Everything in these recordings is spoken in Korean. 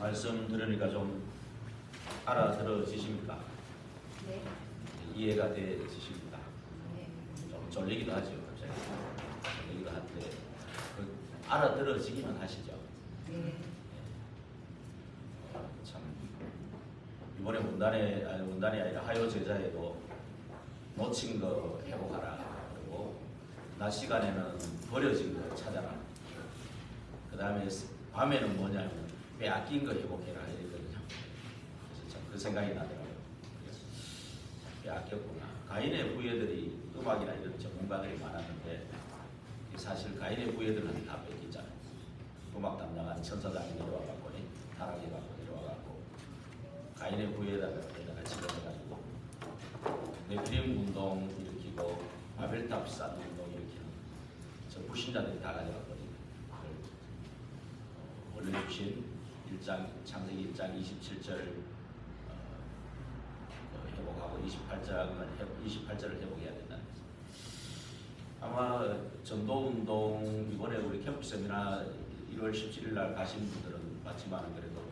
말씀 들으니까 좀 알아들어지십니까? 네. 이해가 되시십니까? 네. 좀 졸리기도 하죠. 갑자기 졸리기도 한데 알아들어지기만 하시죠. 네. 참 이번에 문단이 아니라 하요 제자에도 놓친 거 회복하라, 그리고 낮 시간에는 버려진 거 찾아라, 그 다음에 밤에는 뭐냐면 빼앗긴 거 회복해라 이랬거든요. 그래서 참 그 생각이 나더라고요. 빼앗겼구나. 가인의 후예들이 음악이나 이런 전문가들이 많았는데 사실 가인의 후예들은 다 뺏겼잖아요. 음악 담당한 천사장이 내려와갖고 타락해갖고 내려와갖고 가인의 후예들에다가 집어넣어가지고 네피림 운동 일으키고 바벨탑산 운동 일으키는 저 불신자들이 다 가져갔거든요. 원래 주신 1장 창세기 1장 27절 회복하고 28절을 회복해야 된다는 거죠. 아마 전도운동 이번에 우리 캠프 세미나 1월 17일 날 가신 분들은 맞지만 그래도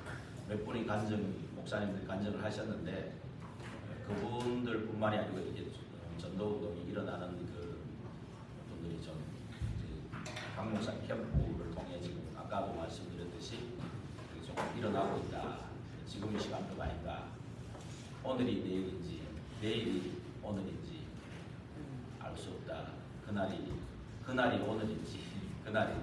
몇 분이 목사님들이 간증을 하셨는데 그분들뿐만이 아니고 이게 전도운동이 일어나는 그 분들이 좀 강목사 캠프를 통해 지금 아까도 말씀드렸듯이 좀 일어나고 있다. 지금 이 시간표가 아닌가. 오늘이 내일인지 내일이 오늘인지 알 수 없다. 그날이 오늘인지 그날을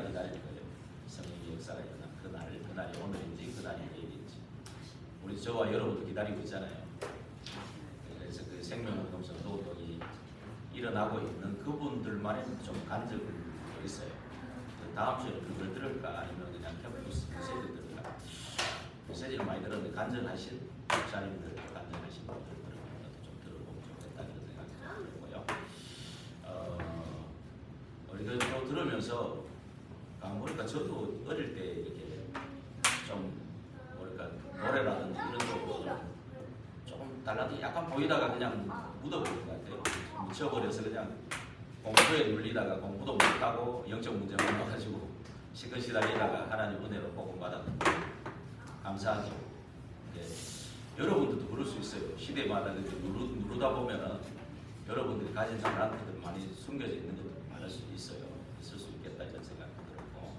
기다리는 거예요. 성령의 역사가 일어난 그날이 오늘인지 그날이 내일인지 우리 저와 여러분도 기다리고 있잖아요. 그래서 그 생명운동 전도운동이 일어나고 있는 그분들만의 좀 간증이 있어요. 다음 주에 그걸 들을까 아니면 그냥 캠퍼스 메시지를 들을까. 메시지를 많이 들었는데 간증하신 목사님들, 간증하신 분들 들으면 좀 들어보면 좋겠다 이런 생각이 좀 들고요. 우리가 또 들으면서 뭐랄까 저도 어릴 때 이렇게 좀 뭐랄까 노래라든지 이런 쪽으로 조금 달라도 약간 보이다가 그냥 묻어버린 것 같아요. 미쳐버려서 그냥 공부에 눌리다가 공부도 못하고 영적 문제가 나와가지고 시끌시달리다가 하나님 은혜로 복음 받았는데 감사하죠. 네. 여러분들도 그럴 수 있어요. 시대마다 누르다 보면은 여러분들이 가진 잘난들은 많이 숨겨져 있는 것도 많을 수 있어요. 있을 수 있겠다 이런 생각이 들었고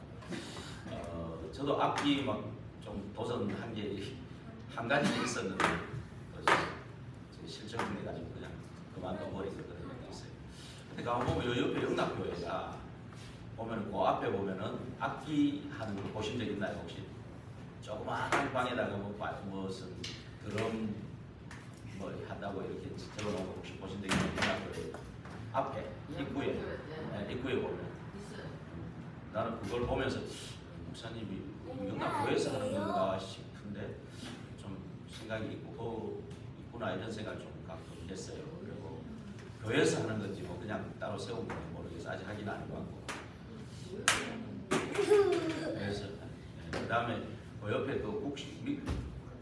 저도 악기 막 좀 도전한 게 한 가지 있었는데 실증해가지고 그냥 그만둬버린 것들이 있어요. 근데 가보면 요 옆에 영락교회가 보면은 그 앞에 보면은 악기 하는 걸 보신 적 있나요 혹시? 조그마한 방에다가 무슨 드럼 뭐 한다고 이렇게 적어놓은 거 혹시 보신 적 있나요? 앞에 입구에 보면 나는 그걸 보면서 목사님이 영락교회에서 하는 건가 싶은데 좀 생각이 있구나 이런 생각을 좀 가끔 했어요. 그리고 교회에서 하는 건지 뭐 그냥 따로 세운 건지 모르겠어. 아직 확인 안 해봤고. 그래서 그 다음에 그 옆에 그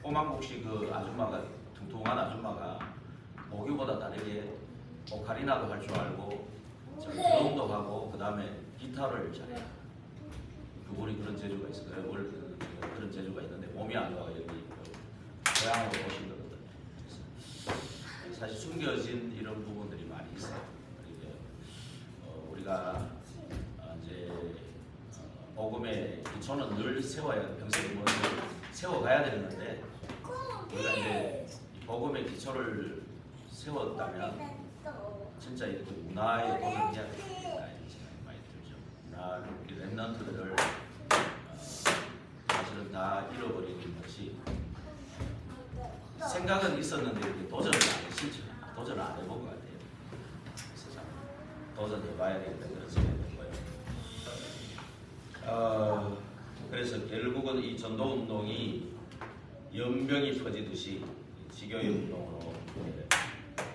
꼬막국시 그 아줌마가 뚱뚱한 아줌마가 모교보다 다르게 오카리나도 할 줄 알고 드럼도 하고 그 다음에 기타를 잘해요. 그분이 그런 재주가 있어요. 원래 그런 재주가 있는데 몸이 안 좋아요. 여기 고향으로 오신 거거든요. 그래서 사실 숨겨진 이런 부분들이 많이 있어요. 우리가 이제 복음의 기초는 늘 세워야 평생에 뭐 세워가야 되는데 우리가 이제 복음의 기초를 세웠다면 진짜 이렇게 문화에 도전해야 되겠다 이런 생각이 많이 들죠. 문화 랩런트들을 사실은 다 잃어버리는 것이 생각은 있었는데 이렇게 도전을 안 했죠. 도전을 안 해본 것 같아요. 그래서 참 도전해봐야 되겠다 그런 생각이 들고요. 그래서 결국은 이 전도운동이 연병이 퍼지듯이 지교회 운동으로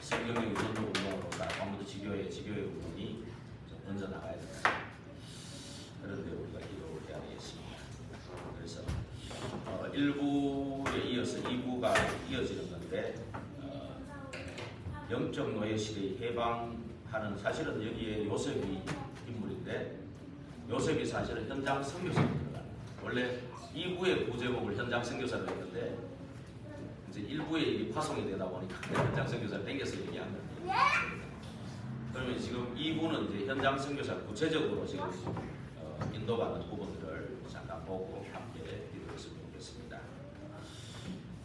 성경적인 전도운동으로 나아가면서 지교회 운동이 먼저 나가야 된다. 그런데 우리가 기도를 해야 되겠습니다. 그래서 1부에 이어서 2부가 이어지는 건데 영적 노예 시대의 해방하는 사실은 여기에 요셉이 인물인데 요셉이 사실은 현장 선교사로 들어가는 거예요. 원래 2부의 부제목을 현장 선교사로 했는데 이제 1부에 파송이 되다 보니까 현장 선교사를 땡겨서 얘기한 건데, 그러면 지금 2부는 이제 현장 선교사 구체적으로 지금 인도받는 부분들을 잠깐 보고 함께 읽었으면 좋겠습니다.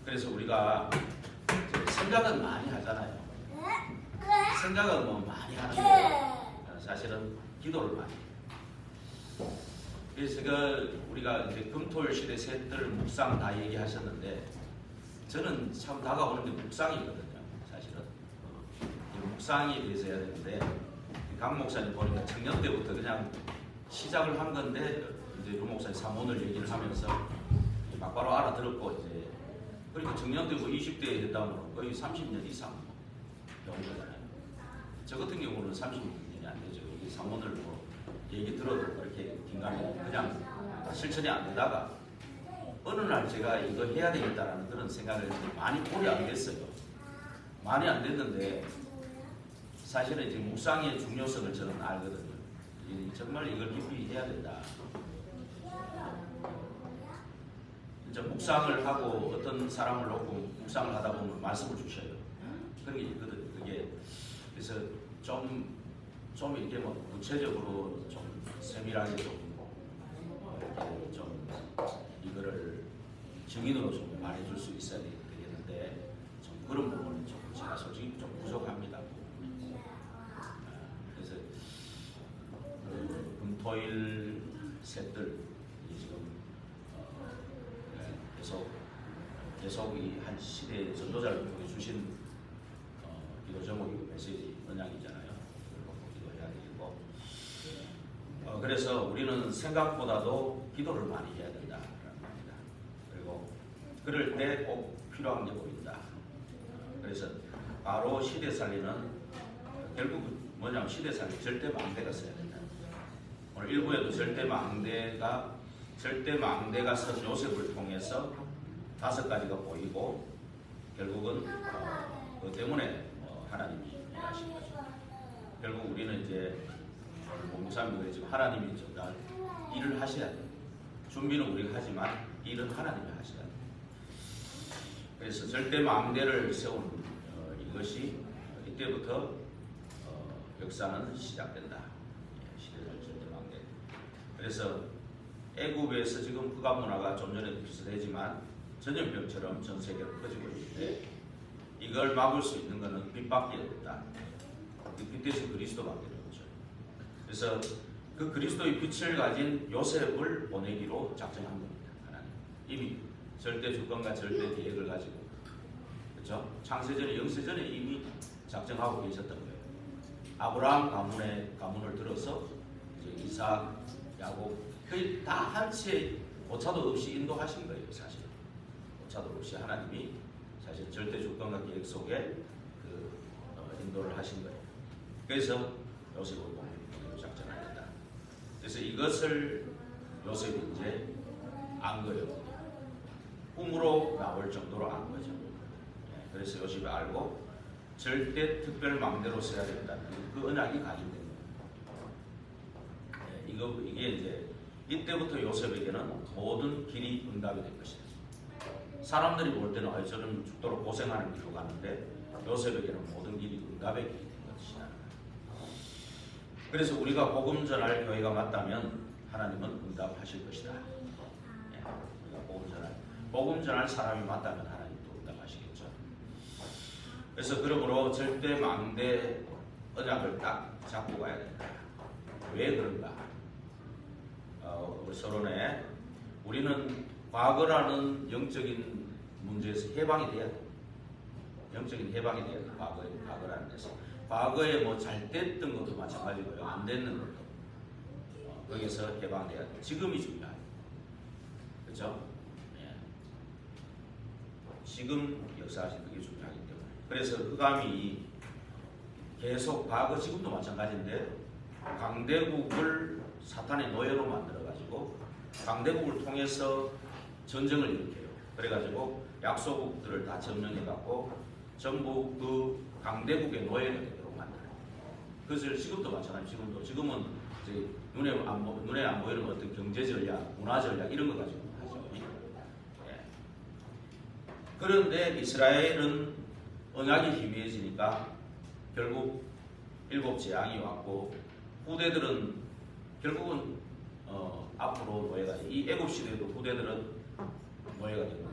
그래서 우리가 생각은 많이 하잖아요. 생각은 뭐 많이 하는데 사실은 기도를 많이 해요. 그래서 제가 우리가 이제 금토일 시대 셋들 묵상 다 얘기하셨는데 저는 참 다가오는 게 묵상이거든요. 사실은 묵상에 대해서 해야 되는데 강 목사님 보니까 청년 때부터 그냥 시작을 한 건데 이제 루 목사님 사문을 얘기를 하면서 막바로 알아들었고 이제 그러니까 청년 때부터 20대에 했다면 거의 30년 이상 배운 거잖아요. 저 같은 경우는 30년이 안 되죠. 이 사문을 뭐 얘기 들어도 그렇게 긴가미 그냥 실천이 안 되다가 어느 날 제가 이거 해야 되겠다라는 그런 생각을 많이 오래 안 됐어요. 많이 안 됐는데 사실은 이제 묵상의 중요성을 저는 알거든요. 정말 이걸 깊이 해야 된다. 이제 묵상을 하고 어떤 사람을 놓고 묵상을 하다 보면 말씀을 주셔요. 그런 게 있거든요. 그게 그래서 좀 이렇게 뭐 구체적으로 좀 세밀하게 좀 이거를 증인으로 좀 말해줄 수 있어야 되겠는데 좀 그런 부분은 좀 제가 솔직히 좀 부족합니다. 그래서 금토일 셋들 지금 계속 이 한 시대의 전도자를 통해 주신 기도 제목이고 메시지 언약이잖아요. 기도해야 되고 그래서 우리는 생각보다도 기도를 많이 해야 된다라는 겁니다. 그리고 그럴 때 꼭 필요한 게 보인다. 그래서 바로 시대 살리는 결국 뭐냐면 시대 살리 절대 망대가 써야 된다. 오늘 일부에도 절대 망대가 선 요셉을 통해서 5가지가 보이고 결국은 그 때문에 하나님이 일하신 거죠. 결국 우리는 이제 목사님도 그랬지만 하나님이 일을 하셔야 돼요. 준비는 우리가 하지만 일은 하나님이 하셔야 돼요. 그래서 절대 망대를 세운 이것이 이때부터 역사는 시작된다. 시대적 절대 망대. 그래서 애굽에서 지금 흑암 문화가 좀 전에도 비슷하지만 전염병처럼 전 세계로 퍼지고 있는데 이걸 막을 수 있는 것은 빛밖에 없다. 그 빛 대신 그리스도밖에 없죠. 그래서 그 그리스도의 빛을 가진 요셉을 보내기로 작정한 겁니다. 하나님 이미 절대 주권과 절대 계획을 가지고 그렇죠? 창세전에 영세전에 이미 작정하고 계셨던 거예요. 아브라함 가문을 들어서 이제 이삭, 야곱 거의 다 한 채 오차도 없이 인도하신 거예요. 사실 오차도 없이 하나님이 사실 절대 주권과 계획 속에 인도를 하신 거예요. 그래서 요셉을 보내기로 작정하였다. 그래서 이것을 요셉이 이제 안 거예요. 꿈으로 나올 정도로 안 거죠. 그래서 요셉이 알고 절대 특별 망대로 써야 된다는 그 언약이 각인된 거예요. 이게 이제 이때부터 요셉에게는 모든 길이 응답이 될 것이다. 사람들이 볼 때는 저는 죽도록 고생하는 길로 가는데 요셉에게는 모든 길이 응답의 길이 된 것이다. 그래서 우리가 복음 전할 교회가 맞다면 하나님은 응답하실 것이다. 우리가 복음 전할 사람이 맞다면 하나님도 응답하시겠죠. 그래서 그러므로 절대 망대 언약을 딱 잡고 가야 된다. 왜 그런가? 우리 서론에 우리는 과거라는 영적인 문제에서 해방이 돼야 돼. 영적인 해방이 돼야 돼. 과거라는 데서. 과거에 뭐 잘 됐던 것도 마찬가지고요. 안 됐는 것도. 거기서 해방돼야 돼. 지금이 중요해요. 그렇죠? 예. 지금 역사하신 그게 중요하기 때문에. 그래서 흑암이 계속 과거 지금도 마찬가지인데 강대국을 사탄의 노예로 만들어가지고 강대국을 통해서 전쟁을 일으켜요. 그래가지고 약소국들을 다 점령해갖고 전부 그 강대국의 노예가 되도록 만들어요. 그것을 지금도 마찬가지. 지금은 눈에 안 보이는 어떤 경제 전략, 문화 전략 이런 거 가지고 하죠. 예. 그런데 이스라엘은 언약이 희미해지니까 결국 7 재앙이 왔고 후대들은 결국은 앞으로 노예가 이 애굽 시대도 후대들은 노예가 됩니다.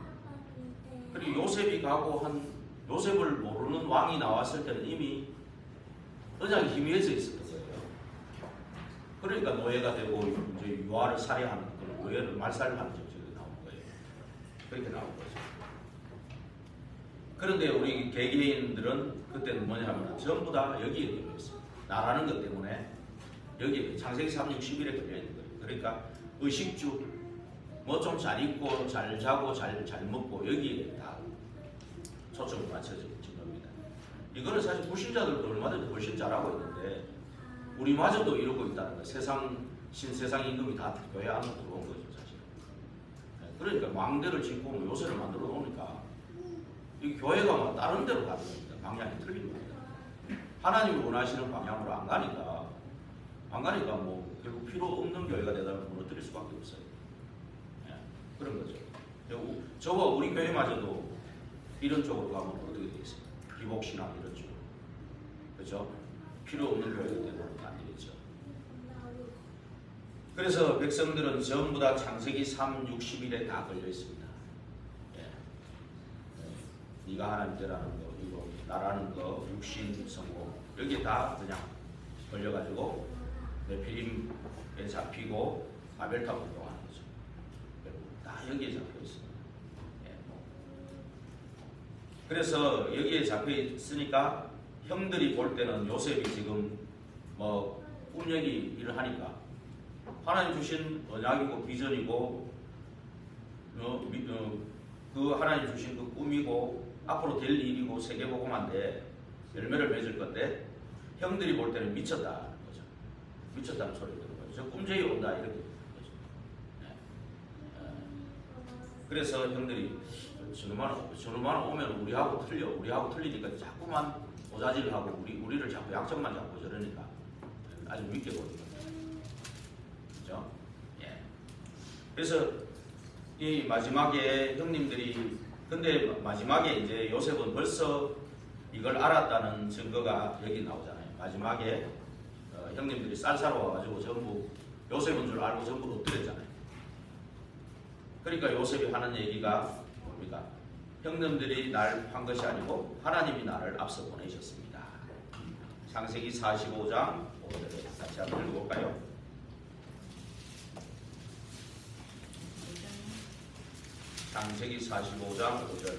그리고 요셉이 가고 요셉을 모르는 왕이 나왔을 때는 이미 언약이 희미해져 있었던 거예요. 그러니까 노예가 되고 이제 유아를 살해하는 그런 노예를 말살하는 정책이 나온 거예요. 그렇게 나온 거죠. 그런데 우리 개개인들은 그때는 뭐냐면 전부 다 여기에 걸려 있어요. 나라는 것 때문에 여기에 창세기 3장 11에 걸려 있는 거예요. 그러니까 의식주, 뭐 좀 잘 입고 잘 자고 잘 먹고 여기에 다 초점을 맞춰진 겁니다. 이거는 사실 불신자들도 얼마든지 훨씬 잘하고 있는데 우리마저도 이러고 있다는 거예요. 세상 임금이 다 교회 안으로 들어온 거죠, 사실. 그러니까 망대를 짓고 뭐 요새를 만들어 놓으니까 이 교회가 뭐 다른 데로 가는 겁니다. 방향이 틀린 겁니다. 하나님이 원하시는 방향으로 안 가니까 뭐 결국 필요 없는 교회가 되다 보면 무너뜨릴 수밖에 없어요. 예, 그런 거죠. 저와 우리 교회마저도 이런 쪽으로 가면 어떻게 되겠어요? 기복신앙 이런 쪽으로. 그렇죠? 필요 없는 교회가 되면 안 되겠죠. 그래서 백성들은 전부 다 창세기 3, 60일에 다 걸려 있습니다. 네가 하나님 되라는 거, 이거 나라는 거, 육신, 성공 여기에 다 그냥 걸려가지고 네피림에 잡히고 바벨탑 운동하는 거죠. 다 여기에 잡혀 있습니다. 그래서 여기에 잡혀 있으니까 형들이 볼 때는 요셉이 지금 뭐 꿈얘기 일을 하니까 하나님 주신 언약이고 비전이고 그 하나님 주신 그 꿈이고 앞으로 될 일이고 세계복음화인데 열매를 맺을 건데 형들이 볼 때는 미쳤다는 거죠. 미쳤다는 소리를 듣는 거죠. 저 꿈쟁이 온다 이렇게 듣는 거죠. 그래서 형들이 저놈만 오면 우리하고 틀리니까 자꾸만 오자질을 하고 우리를 자꾸 약점만 잡고 저러니까 아주 믿게 보이는 거죠. 그렇죠? 예. 그래서 이 마지막에 형님들이 근데 마지막에 이제 요셉은 벌써 이걸 알았다는 증거가 여기 나오잖아요. 마지막에 형님들이 쌀사러 와가지고 전부 요셉인 줄 알고 전부 엎드렸잖아요. 그러니까 요셉이 하는 얘기가 뭡니까? 형님들이 날 판 것이 아니고 하나님이 나를 앞서 보내셨습니다. 창세기 45장 5절에 같이 한번 읽어볼까요? 창세기 45장 5절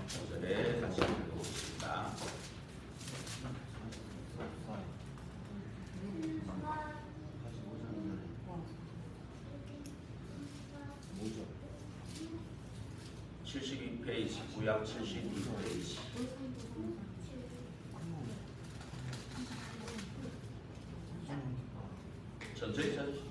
5절에 같이 읽어보겠습니다. 뭐죠? 72페이지 구약 72페이지 천천히 찾으시죠.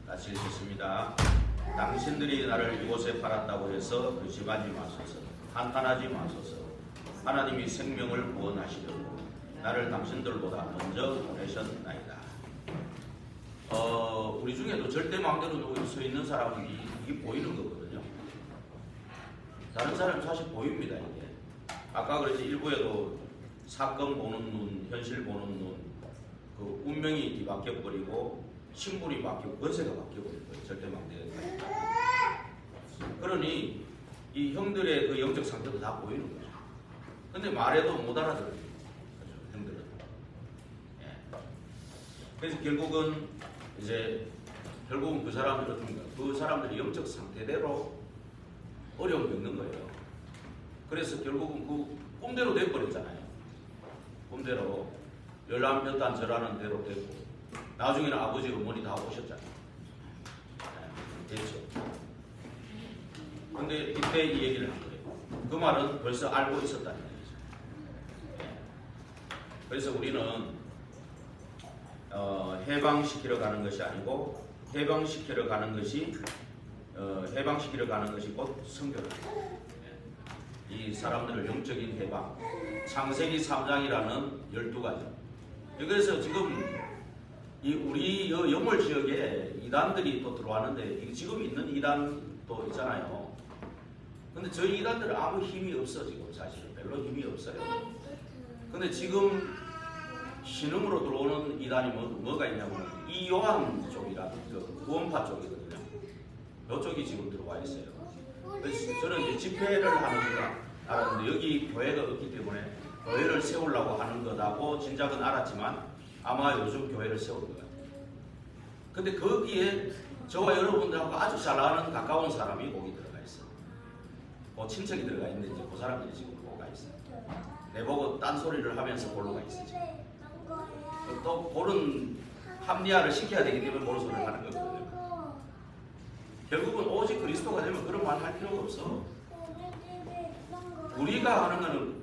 같이 읽겠습니다. 당신들이 나를 이곳에 팔았다고 해서 의심하지 마소서. 한탄하지 마소서. 하나님이 생명을 구원하시려고 나를 당신들보다 먼저 보내셨나이다. 우리 중에도 절대 마음대로 서 있는 사람은 이게 보이는 거거든요. 다른 사람은 사실 보입니다. 이게 아까 그랬지 일부에도 사건 보는 눈, 현실 보는 눈, 그 운명이 뒤바뀌어 버리고 신분이 바뀌고 권세가 바뀌어 버린 거예요. 절대 망대가. 그러니 이 형들의 그 영적 상태도 다 보이는 거죠. 근데 말해도 못 알아들어요. 그렇죠? 형들은. 예. 그래서 결국은 그 사람들이 영적 상태대로 어려움 겪는 거예요. 그래서 결국은 그 꿈대로 돼버렸잖아요. 꿈대로 열람몇단 절하는 대로 되고 나중에는 아버지 어머니 다 오셨잖아요. 네, 됐죠. 근데 이때 이 얘기를 한 거예요. 그 말은 벌써 알고 있었다는 얘기죠. 네. 그래서 우리는 해방시키러 가는 것이 아니고 해방시키러 가는 것이 곧 성결입니다. 이 사람들을 영적인 해방, 창세기 3장이라는 12가지. 그래서 지금 우리 영월 지역에 이단들이 또 들어왔는데 지금 있는 이단도 있잖아요. 근데 저희 이단들은 아무 힘이 없어. 지금 사실은 별로 힘이 없어요. 근데 지금 신흥으로 들어오는 이단이 뭐가 있냐면 이요한 쪽이라 그 구원파 쪽이거든요. 이쪽이 지금 들어와 있어요. 그래서 저는 이제 집회를 하는데 여기 교회가 없기 때문에 교회를 세우려고 하는 거다고 진작은 알았지만 아마 요즘 교회를 세울 것 같아요. 근데 거기에 저와 여러분들하고 아주 잘 아는 가까운 사람이 거기 들어가 있어요. 친척이 들어가 있는데 이제 그 사람들이 지금 거기 가 있어요. 내보고 딴소리를 하면서 골로 가 있어요. 또 그런 합리화를 시켜야 되기 때문에 그런 소리를 하는 거거든요. 결국은 오직 그리스도가 되면 그런 말 할 필요가 없어. 우리가 하는 거는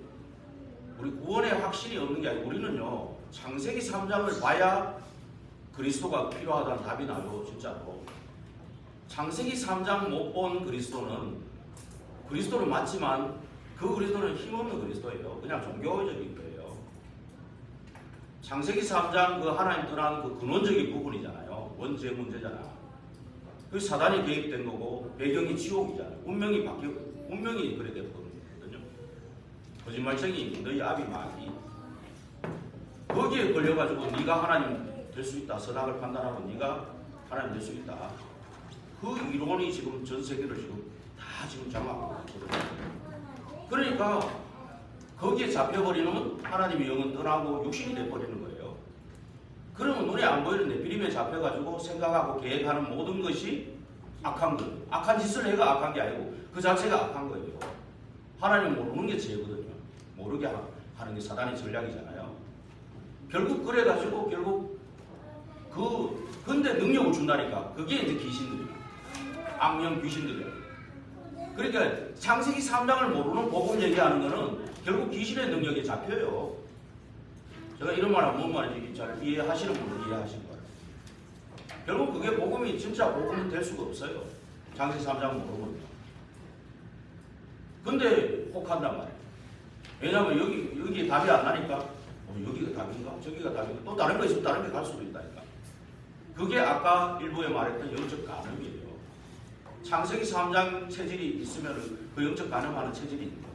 우리 구원의 확신이 없는 게 아니고 우리는요 창세기 3장을 봐야 그리스도가 필요하다는 답이 나요. 진짜로 창세기 3장 못 본 그리스도는 맞지만 그 그리스도는 힘없는 그리스도예요. 그냥 종교적인 거예요. 창세기 3장 그 하나님 떠난 그 근원적인 부분이잖아요. 원죄 문제잖아. 그 사단이 개입된 거고 배경이 지옥이잖아요. 운명이 그래 됐거든요. 거짓말쟁이 너희 아비 마귀 거기에 걸려가지고 네가 하나님 될 수 있다. 선악을 판단하고 네가 하나님 될 수 있다. 그 이론이 지금 전 세계를 지금 다 지금 장악하고 있거든요. 그러니까 거기에 잡혀버리면 하나님의 영은 떠나고 육신이 돼버리는 거예요. 그러면 눈에 안 보이는 네피림에 잡혀가지고 생각하고 계획하는 모든 것이 악한 거예요. 악한 짓을 해가 악한 게 아니고 그 자체가 악한 거예요. 하나님 모르는 게 죄거든요. 모르게 하는 게 사단의 전략이잖아요. 결국 그래가지고 근데 능력을 준다니까 그게 이제 귀신들이에요. 악령 귀신들이에요. 그러니까 창세기 3장을 모르는 복음 얘기하는 거는 결국 귀신의 능력에 잡혀요. 제가 이런 말하면 뭔 말인지 잘 이해하시는 분은 이해하시는 거예요. 결국 그게 복음이 진짜 복음은 될 수가 없어요. 창세기 3장 모르면. 근데 혹한단 말이에요. 왜냐하면 여기에 답이 안 나니까 여기가 답인가? 저기가 답인가? 또 다른 거 있으면 다른 게 갈 수도 있다니까. 그게 아까 일부에 말했던 영적 간음이에요. 창세기 3장 체질이 있으면 그 영적 간음하는 체질이 있는 거예요.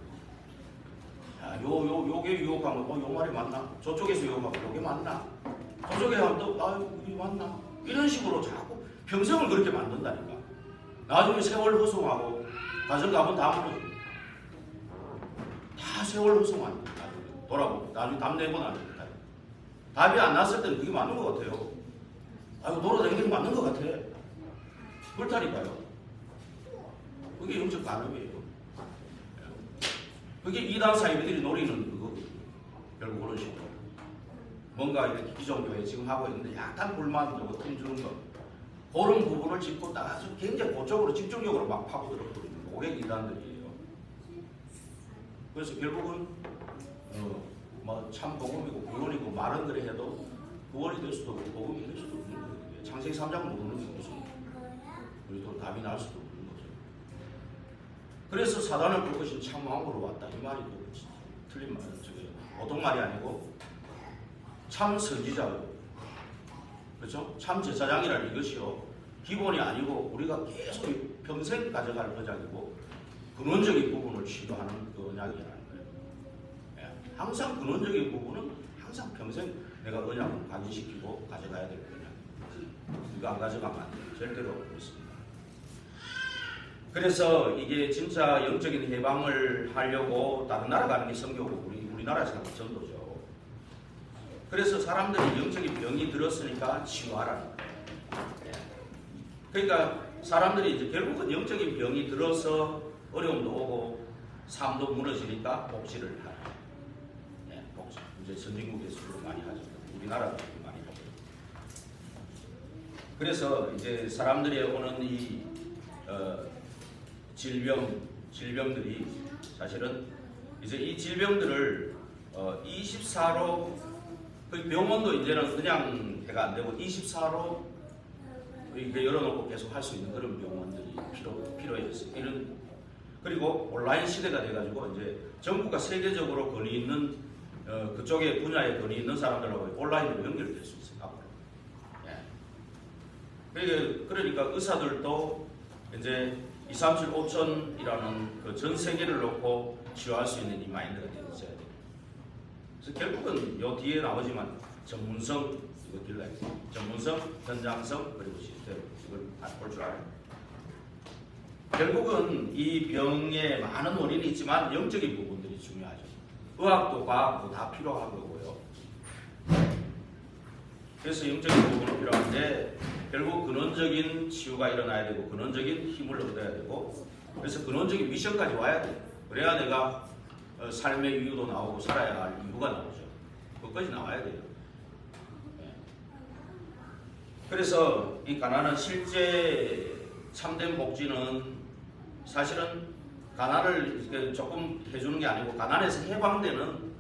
요게 유혹하면 요 말이 맞나? 저쪽에서 유혹하면 요게 맞나? 저쪽에 하면 또 이게 맞나? 이런 식으로 자꾸 평생을 그렇게 만든다니까. 나중에 세월 후송하고 가정 가면 다 무너져. 다 세월 후송하니까 돌아보고 나중에 답 내고 나니까 답이 안 났을 때는 그게 맞는 것 같아요. 돌아다니는 게 맞는 것 같아. 그렇다니까요. 그게 영적 간음이에요. 그게 이단 사이비들이 노리는 그거거든요. 결국 그런 식으로 뭔가 이렇게 기존교회 지금 하고 있는데 약간 불만 들고 틈 주는 거 그런 부분을 짚고 따라서 굉장히 고적으로 집중적으로 막 파고들었거든요. 그게 이단들이에요. 그래서 결국은 참 복음이고 구원이고 말은 그래 해도 구원이 될 수도 없고 복음이 될 수도 없는 거예요. 창세기 3장 모르는 게 무슨 우리도 답이 날 수도 없는 거죠. 그래서 사단을 볼 것이 참 왕으로 왔다. 이 말이 틀린 말이에요. 보통 말이 아니고 참 선지자요. 그렇죠? 참 제사장이라는 이것이요. 기본이 아니고 우리가 계속 평생 가져갈 거장이고 근원적인 부분을 치료하는 그 언약이라는 거예요. 항상 근원적인 부분은 항상 평생 내가 언약을 각인시키고 가져가야 될 거냐. 이거 안 가져가면 안 돼요. 절대로 그렇습니다. 그래서 이게 진짜 영적인 해방을 하려고 다른 나라 가는 게 선교고 우리나라에서 하는 전도죠. 그래서 사람들이 영적인 병이 들었으니까 치유하라는 거예요. 그러니까 사람들이 이제 결국은 영적인 병이 들어서 어려움도 오고 삶도 무너지니까 복지를 하라. 복지. 이제 선진국에서 많이 하죠. 우리나라도 많이 하죠. 그래서 이제 사람들이 오는 이 질병들이 사실은 이제 이 질병들을 24로 그 병원도 이제는 그냥 해가 안 되고 24로 이렇게 열어놓고 계속 할 수 있는 그런 병원들이 필요해졌어요. 그리고 온라인 시대가 돼가지고 이제 전국과 세계적으로 권위 있는 그쪽에 분야에 권위 있는 사람들하고 온라인으로 연결될 수 있어요. 앞으로. 예. 그러니까 의사들도 이제 2, 3, 7, 5천이라는 그 전 세계를 놓고 치료할 수 있는 이 마인드가 되어야 돼요. 그래서 결국은 요 뒤에 나오지만 전문성 이거 길러야 돼요. 전문성, 현장성 그리고 시스템 이걸 다 볼 줄 알아요. 결국은 이 병에 많은 원인이 있지만 영적인 부분들이 중요하죠. 의학도 과학도 다 필요한 거고요. 그래서 영적인 부분은 필요한데 결국 근원적인 치유가 일어나야 되고 근원적인 힘을 얻어야 되고 그래서 근원적인 미션까지 와야 돼요. 그래야 내가 삶의 이유도 나오고 살아야 할 이유가 나오죠. 그것까지 나와야 돼요. 그래서 이 가난은 실제 참된 복지는 사실은 가난을 조금 해주는 게 아니고 가난에서 해방되는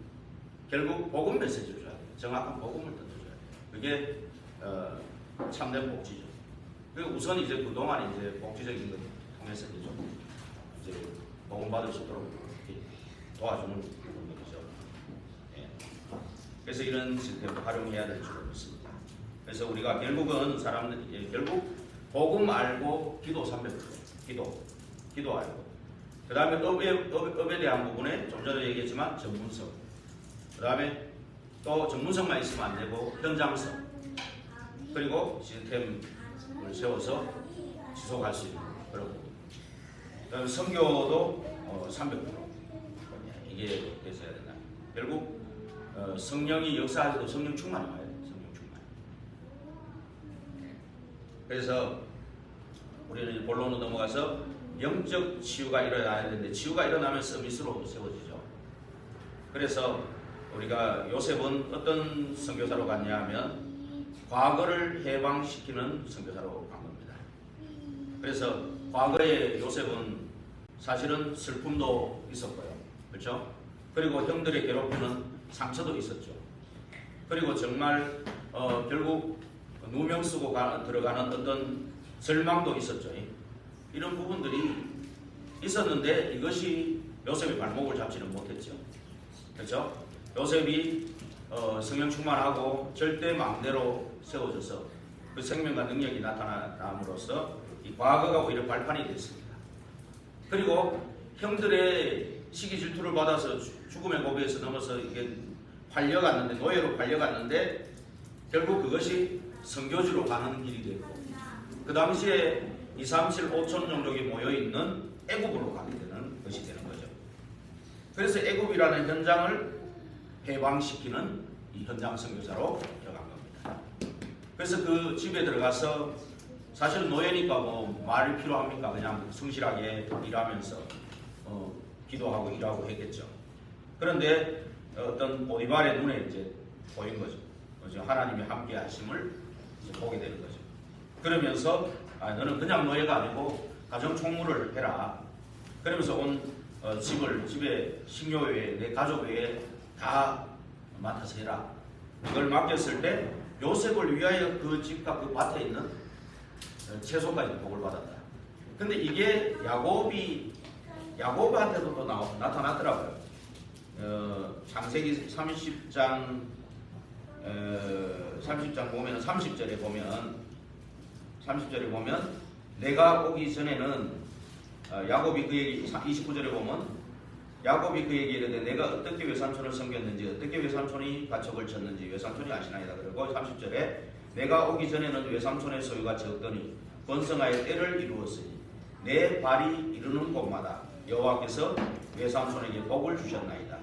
결국 복음 메시지를 줘야 돼요. 정확한 복음을 던져줘야 돼요. 그게 참된 복지죠. 그리고 우선 이제 그동안 이제 복지적인 것 통해서 이제 복음 받을 수 있도록 도와주는 부분이죠. 예. 그래서 이런 시스템을 활용해야 될 줄 믿습니다. 그래서 우리가 결국은 사람들이 결국 복음 알고 기도 300%. 기도 알고. 그 다음에 업에 대한 부분에 좀 전에 얘기했지만 전문성. 그 다음에 또 전문성만 있으면 안 되고 현장성. 그리고 시스템을 세워서 지속할 수 있는 그런 부분. 그 다음에 선교도 300%. 이게 됐어야 된다. 결국 성령이 역사하셔도 성령 충만이 와야 돼요. 성령 충만. 그래서 우리는 본론으로 넘어가서 영적 치유가 일어나야 되는데 치유가 일어나면 서밋으로 세워지죠. 그래서 우리가 요셉은 어떤 선교사로 갔냐 하면 과거를 해방시키는 선교사로 간 겁니다. 그래서 과거에 요셉은 사실은 슬픔도 있었고요. 그렇죠? 그리고 형들의 괴롭히는 상처도 있었죠. 그리고 정말 결국 누명 쓰고 들어가는 어떤 절망도 있었죠. 이런 부분들이 있었는데 이것이 요셉의 발목을 잡지는 못했죠. 그렇죠? 요셉이 성령 충만하고 절대 마음대로 세워져서 그 생명과 능력이 나타남으로써 이 과거가 오히려 발판이 됐습니다. 그리고 형들의 시기 질투를 받아서 죽음의 고비에서 넘어서 이게 팔려갔는데 노예로 팔려갔는데 결국 그것이 선교지로 가는 길이 됐고 그 당시에 2, 3, 7, 5천 종족이 모여있는 애굽으로 가게 되는 것이 되는 거죠. 그래서 애굽이라는 현장을 해방시키는 이 현장 선교사로 들어간 겁니다. 그래서 그 집에 들어가서 사실은 노예니까 뭐 말이 필요합니까? 그냥 성실하게 일하면서 기도하고 일하고 했겠죠. 그런데 어떤 보디발의 눈에 이제 보인 거죠. 하나님이 함께 하심을 이제 보게 되는 거죠. 그러면서 너는 그냥 노예가 아니고 가정 총무를 해라. 그러면서 온 집에 식료 외에 내 가족 외에 다 맡아서 해라. 이걸 맡겼을 때 요셉을 위하여 그 집과 그 밭에 있는 채소까지 복을 받았다. 근데 이게 야곱한테도 또 나타났더라고요. 창세기 30장 보면 30절에 보면 내가 오기 전에는 야곱이 그에게 29절에 보면 야곱이 그에게 이르되 내가 어떻게 외삼촌을 섬겼는지 어떻게 외삼촌이 가축을 쳤는지 외삼촌이 아시나이다. 그리고 30절에 내가 오기 전에는 외삼촌의 소유가 적더니 번성하여 때를 이루었으니 내 발이 이르는 곳마다 여호와께서 외삼촌에게 복을 주셨나이다.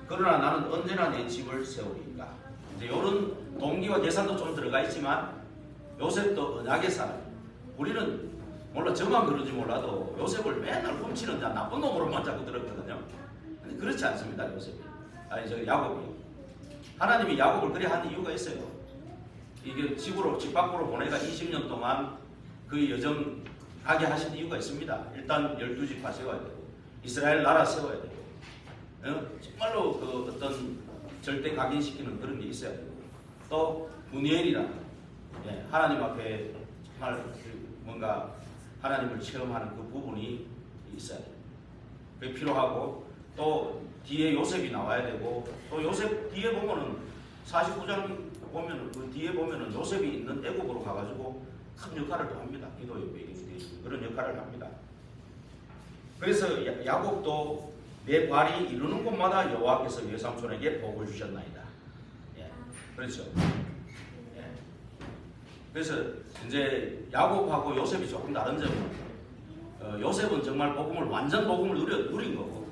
그러나 나는 언제나 내 집을 세우리까. 이제 이런 동기와 계산도 좀 들어가 있지만 요셉도 언약의 사람. 우리는 몰라 저만 그런지 몰라도 요셉을 맨날 훔치는 자 나쁜 놈으로만 자꾸 들었거든요. 근데 그렇지 않습니다. 요셉이. 야곱이. 하나님이 야곱을 그래 한 이유가 있어요. 이게 집 밖으로 보내가 20년 동안 그 여정 가게 하신 이유가 있습니다. 일단 12지파 세워야 되고 이스라엘 나라 세워야 되고 정말로 그 어떤 절대 각인시키는 그런 게 있어야 되고 또 분이엘이라는 하나님 앞에 정말 뭔가 하나님을 체험하는 그 부분이 있어야 돼요. 그게 필요하고 또 뒤에 요셉이 나와야 되고 또 요셉 뒤에 보면은 49장 보면은 그 뒤에 보면은 요셉이 있는 애국으로 가가지고 큰 역할을 또 합니다. 기도의 배경이 되는 그런 역할을 합니다. 그래서 야곱도 내 발이 이루는 곳마다 여호와께서 외삼촌에게 복을 주셨나이다. 그렇죠. 그래서 이제 야곱하고 요셉이 조금 다른 점은 요셉은 정말 복음을 완전 복음을 누린 거고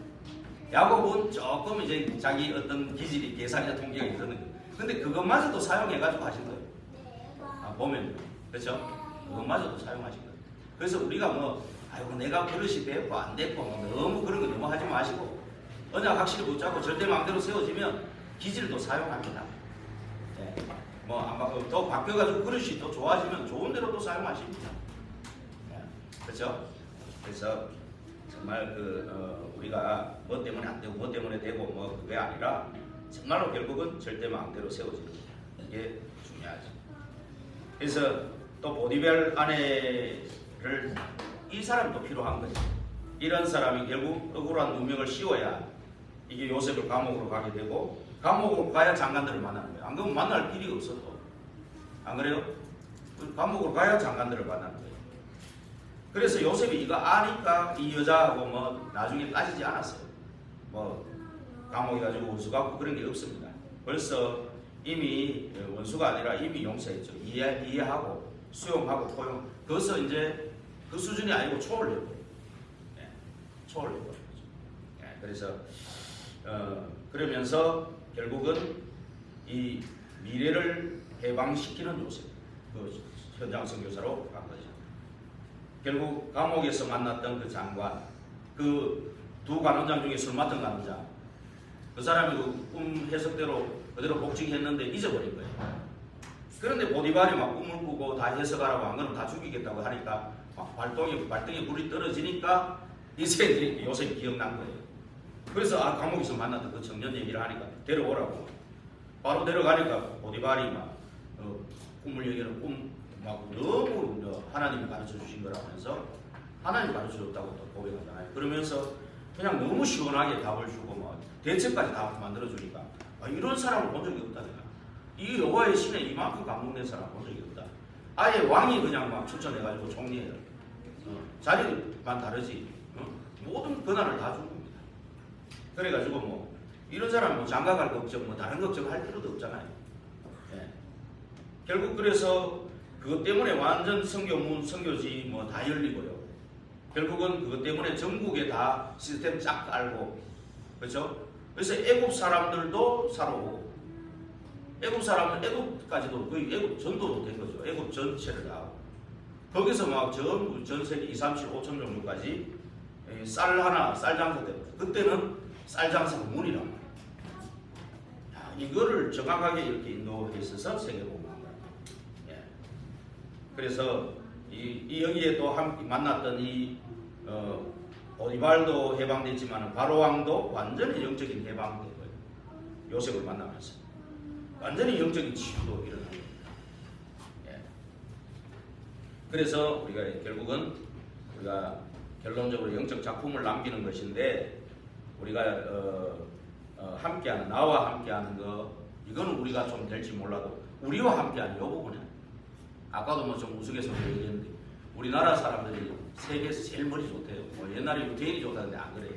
야곱은 조금 이제 자기 어떤 기질이 계산이나 통계가 있는 거예요. 근데 그것마저도 사용해가지고 하신 거예요. 보면 그렇죠. 그것마저도 사용하신 거예요. 그래서 우리가 뭐 아이고 내가 버릇이 됐고 안 됐고 너무 그런 거 너무 하지 마시고 언약 확실히 붙잡고 절대 마음대로 세워지면 기질도 사용합니다. 또 바뀌어가지고 그릇이 또 좋아지면 좋은 대로 또 사용하십니다. 그렇죠? 그래서 정말 우리가 뭐 때문에 안 되고 뭐 때문에 되고 뭐 그게 아니라 정말로 결국은 절대 마음대로 세워지는 게 중요하죠. 그래서 또 보디벨 아내를 이 사람도 필요한 거죠. 이런 사람이 결국 억울한 누명을 씌워야 이게 요셉을 감옥으로 가게 되고 감옥으로 가야 장관들을 만나는 거예요. 안 그러면 만날 필요가 없어 또. 안 그래요? 감옥으로 가야 장관들을 만나는 거예요. 그래서 요셉이 이거 아니까 이 여자하고 뭐 나중에 따지지 않았어요. 뭐 감옥에 가지고 원수 갖고 그런 게 없습니다. 벌써 이미 원수가 아니라 이미 용서했죠. 이해하고 수용하고 포용. 그것서 이제 그 수준이 아니고 초월해요. 초월해요. 그래서 그러면서 결국은 이 미래를 해방시키는 요셉, 그 현장 선교사로 간 거죠. 결국 감옥에서 만났던 그 장관, 그 두 간원장 중에 술 맡은 간원장, 그 사람이 그 꿈 해석대로 그대로 복직했는데 잊어버린 거예요. 그런데 보디발이 막 꿈을 꾸고 다 해석하라고 한 거는 다 죽이겠다고 하니까 막 발등에 불이 떨어지니까 이제 요셉이 기억난 거예요. 그래서 감옥에서 만났던 그 청년 얘기를 하니까 데려오라고. 바로 데려가니까 보디발이 막 꿈을 얘기하는 꿈 막 너무 하나님이 가르쳐 주신 거라면서 하나님이 가르쳐 줬다고 또 고백하잖아요. 그러면서 그냥 너무 시원하게 답을 주고 막 대책까지 다 만들어 주니까 이런 사람을 본 적이 없다. 내가. 이 여호와의 신에 이만큼 감동된 사람 본 적이 없다. 아예 왕이 그냥 막 추천해가지고 총리해요. 자리만 다르지 모든 권한을 다 준 겁니다. 그래가지고 뭐 이런 사람 뭐 장가갈 걱정 뭐 다른 걱정할 필요도 없잖아요. 결국 그래서 그것 때문에 완전 선교문 선교지 뭐 다 열리고요. 결국은 그것 때문에 전국에 다 시스템 쫙 깔고 그렇죠. 그래서 애국 사람들도 살아오고 애국 사람은 애국까지도 거의 애국 전도도 된 거죠. 애국 전체를 다 하고 거기서 막 전부 전 세계 2, 3, 7, 5천 정도까지 쌀 하나 쌀 장사 때 그때는 쌀 장사가 문이란 말이에요. 이거를 정확하게 이렇게 인도해 있어서 세계복음한 거예요. 그래서 이 여기에 또 만났던 이 보디발도 해방됐지만 바로왕도 완전히 영적인 해방된 거예요. 요셉을 만나면서 완전히 영적인 치유도 일어나는 거예요. 그래서 우리가 결국은 우리가 결론적으로 영적 작품을 남기는 것인데 우리가 함께하는 나와 함께하는 거 이거는 우리가 좀 될지 몰라도 우리와 함께하는 이 부분에 아까도 뭐 좀 우스갯소리로 얘기했는데 우리나라 사람들이 세계에서 제일 머리 좋대요. 뭐 옛날에 유태인이 좋다는데 안 그래요.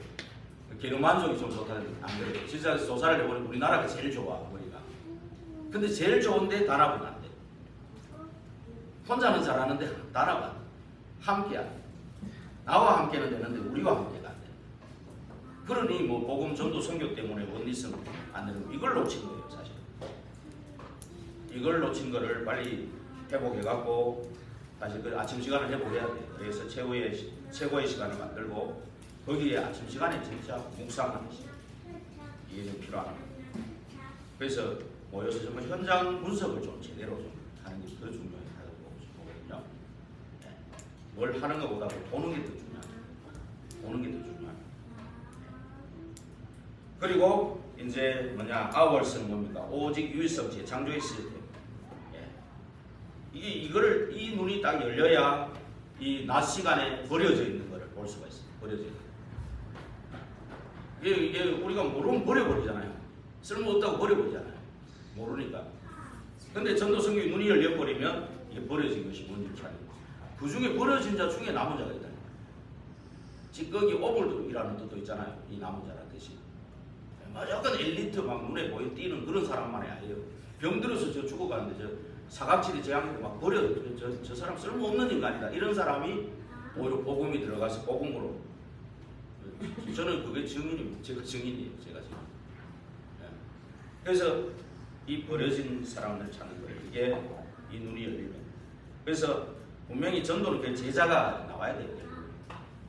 게르만족이 좀 좋다는데 안 그래요. 진짜 조사를 해보니 우리나라가 제일 좋아 머리가. 근데 제일 좋은데 단합은 안 돼. 혼자는 잘하는데 단합은 안 돼. 함께하는. 나와 함께는 되는데 우리와 함께가 안 돼. 그러니 뭐 복음 전도 선교 때문에 원리스는 안 되는 거. 이걸 놓친 거예요 사실. 이걸 놓친 거를 빨리 회복해갖고 다시 그 아침 시간을 회복해야 돼요. 그래서 최고의 시간을 만들고 거기에 아침 시간에 진짜 묵상하는 시간 이게 좀 필요합니다. 그래서 모여서 정말 현장 분석을 좀 제대로 좀 하는 게 더 중요하다고 보거든요. 뭘 하는 것보다 보는 게 더 중요합니다. 보는 게 더 중요합니다. 그리고 이제 뭐냐 아월스는 뭡니까? 오직 유일성체 창조의 시스템. 이 눈이 딱 열려야 이 낮 시간에 버려져 있는 것을 볼 수가 있어요. 버려져 있는 거. 이게 우리가 모르면 버려버리잖아요. 쓸모없다고 버려버리잖아요. 모르니까. 근데 전도 성경이 눈이 열려버리면 이게 버려진 것이 뭔지 잘 알고. 그 중에 버려진 자 중에 남은 자가 있다. 찌꺼기 오물이라는 뜻도 있잖아요. 이 남은 자라는 뜻이. 약간 엘리트 막 눈에 보이 띄는 그런 사람만이 아니에요. 병들어서 저 죽어가는데 저 사각지대 재앙에도 막 버려요. 저 사람 쓸모없는 인간이다. 이런 사람이 오히려 복음이 들어가서 복음으로. 저는 그게 증인입니다. 제가 증인이에요. 제가 지금. 그래서 이 버려진 사람을 찾는 거예요. 이게 이 눈이 열리면. 그래서 분명히 전도는 그 제자가 나와야 돼요.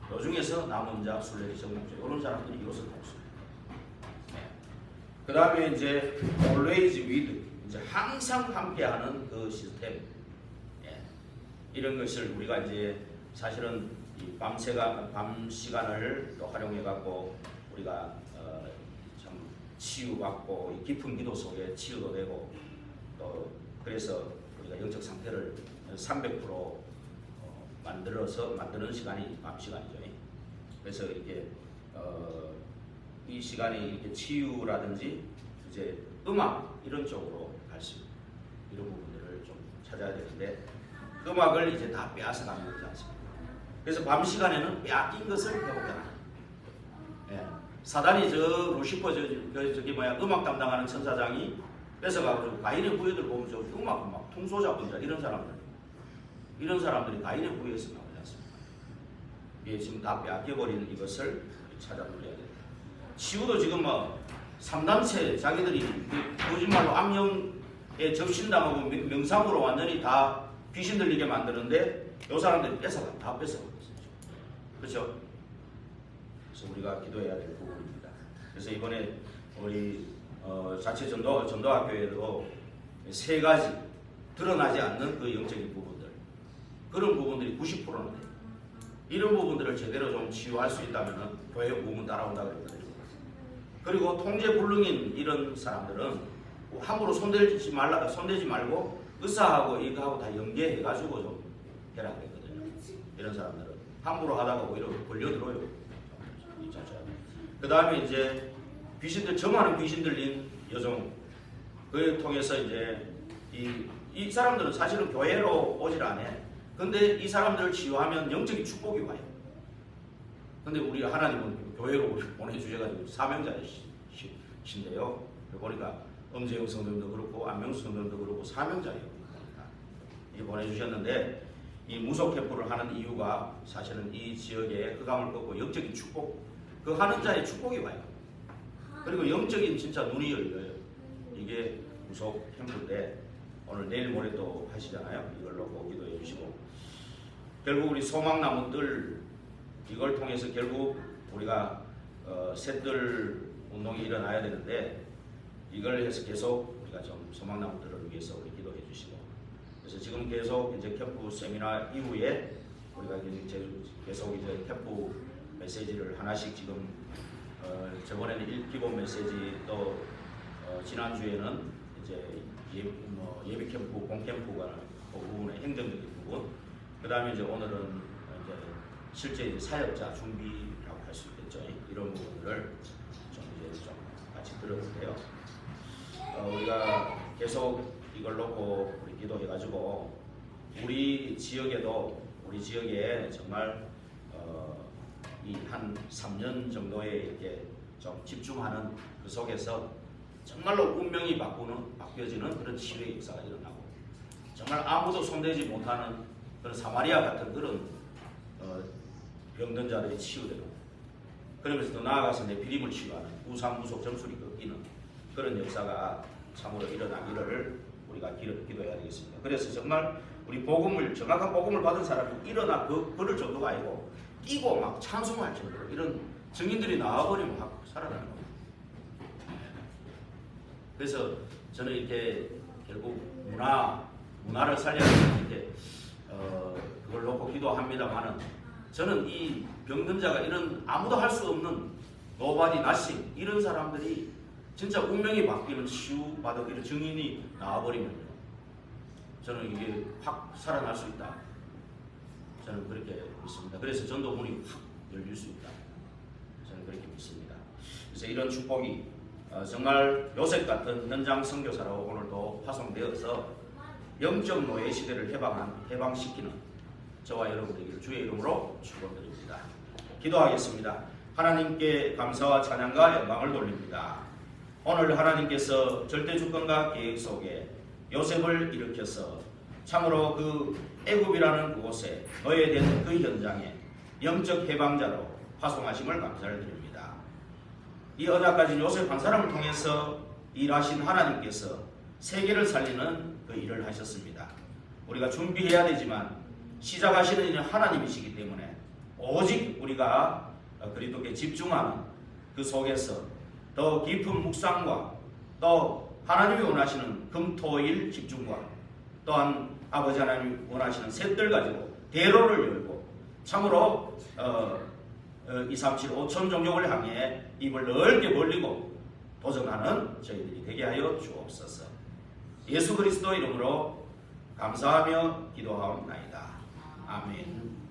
그 중에서 남은 자, 순례자, 정복자 이런 사람들이 이것을 돕습니다. 그 다음에 이제 always with, 이제 항상 함께하는 그 시스템. 이런 것을 우리가 이제 사실은 이 밤 시간을 또 활용해 갖고 우리가 참 치유받고 이 깊은 기도 속에 치유도 되고 또 그래서 우리가 영적 상태를 300% 만드는 시간이 밤 시간이죠. 그래서 이렇게 이 시간이 이렇게 치유라든지 이제 음악 이런 쪽으로 갈 수 있는 이런 부분들을 좀 찾아야 되는데 음악을 이제 다 빼앗아 가는 거지 않습니까? 그래서 밤 시간에는 빼앗긴 것을 회복해라. 사단이 저 루시퍼 저기 뭐야 음악 담당하는 천사장이 뺏어가지고 가인의 부여들 보면 저 음악 막 통소자분들 이런 사람들이 가인의 부여에서 나오지 않습니까? 예, 지금 다 빼앗겨버리는 이것을 찾아내야 된다. 치유도 지금 뭐 3단체 자기들이 거짓말로 암령에 접신당하고 명상으로 완전히 다 귀신 들리게 만드는데 이 사람들이 다 뺏어가고 있어요. 그렇죠? 그래서 우리가 기도해야 될 부분입니다. 그래서 이번에 우리 자체 전도학교에도 3가지 드러나지 않는 그 영적인 부분들 그런 부분들이 90%는 돼요. 이런 부분들을 제대로 좀 치유할 수 있다면 교회 부흥은 따라온다고 그랬거든요. 그리고 통제불능인 이런 사람들은 함부로 손대지 말고 의사하고 이거하고 다 연계해가지고 좀 해라 그랬거든요. 이런 사람들은 함부로 하다가 오히려 걸려들어요. 그 다음에 이제 저만은 귀신 들린 여성 그를 통해서 이제 이 사람들은 사실은 교회로 오질 않아. 근데 이 사람들을 치유하면 영적인 축복이 와요. 근데 우리 하나님은 교회로 보내주셔가지고 사명자이신데요. 보니까 엄재영 성도님도 그렇고 안명수 성도님도 그렇고 사명자예요. 이게 보내주셨는데 이 무속 캠프를 하는 이유가 사실은 이 지역에 흑암을 꺾고 영적인 축복, 그 하는 자의 축복이 와요. 그리고 영적인 진짜 눈이 열려요. 이게 무속 캠프인데 오늘 내일 모레 또 하시잖아요. 이걸 놓고 기도해 주시고 결국 우리 소망나무들 이걸 통해서 결국 우리가 새들 운동이 일어나야 되는데 이걸 해서 계속 우리가 좀 소망나무들을 위해서 우리 기도해 주시고 그래서 지금 계속 이제 캠프 세미나 이후에 우리가 이제 계속 이제 캠프 메시지를 하나씩 지금 저번에는 기본 메시지 또 지난주에는 이제 예비 캠프, 본 캠프가 그 부분의 행정적인 부분 그 다음에 이제 오늘은 이제 실제 이제 사역자 준비라고 할 수 있겠죠. 이런 부분들을 좀 이제 좀 같이 들었는데요. 우리가 계속 이걸 놓고 우리 기도해가지고 우리 지역에 정말 이 한 3년 정도에 이렇게 좀 집중하는 그 속에서 정말로 운명이 바뀌어지는 그런 치유의 역사가 일어나고 정말 아무도 손대지 못하는 그런 사마리아 같은 그런 병든 자들이 치유되고 그러면서 더 나아가서 내 비림을 치유하는 우상무속 점술이 꺾이는 그런 역사가 참으로 일어나기를 우리가 기도해야 되겠습니다. 그래서 정말 우리 정확한 복음을 받은 사람이 일어나 그럴 정도가 아니고 뛰고 막 찬송할 정도로 이런 증인들이 나와버리면 확 살아나는 겁니다. 그래서 저는 이렇게 결국 문화를 살려서 이렇게 그걸 놓고 기도합니다만은 저는 이 병든 자가 이런 아무도 할 수 없는 노바디 나싱 이런 사람들이 진짜 운명이 바뀌는 치유받은 이런 증인이 나와버리면요. 저는 이게 확 살아날 수 있다. 저는 그렇게 믿습니다. 그래서 전도문이 확 열릴 수 있다. 저는 그렇게 믿습니다. 그래서 이런 축복이 정말 요셉 같은 현장 선교사로 오늘도 파송되어서 영적 노예 시대를 해방시키는 저와 여러분에게 주의 이름으로 축복드립니다. 기도하겠습니다. 하나님께 감사와 찬양과 영광을 돌립니다. 오늘 하나님께서 절대주권과 계획 속에 요셉을 일으켜서 참으로 그 애굽이라는 그곳에 노예된 그 현장에 영적 해방자로 파송하심을 감사를 드립니다. 이 언약까지 요셉 한 사람을 통해서 일하신 하나님께서 세계를 살리는 그 일을 하셨습니다. 우리가 준비해야 되지만 시작하시는 이는 하나님이시기 때문에 오직 우리가 그리스도께 집중하는 그 속에서 더 깊은 묵상과 또 하나님이 원하시는 금토일 집중과 또한 아버지 하나님이 원하시는 셋들 가지고 대로를 열고 참으로 2, 3, 7, 5천 종족을 향해 입을 넓게 벌리고 도전하는 저희들이 되게 하여 주옵소서. 예수 그리스도 이름으로 감사하며 기도하옵나이다. 아멘.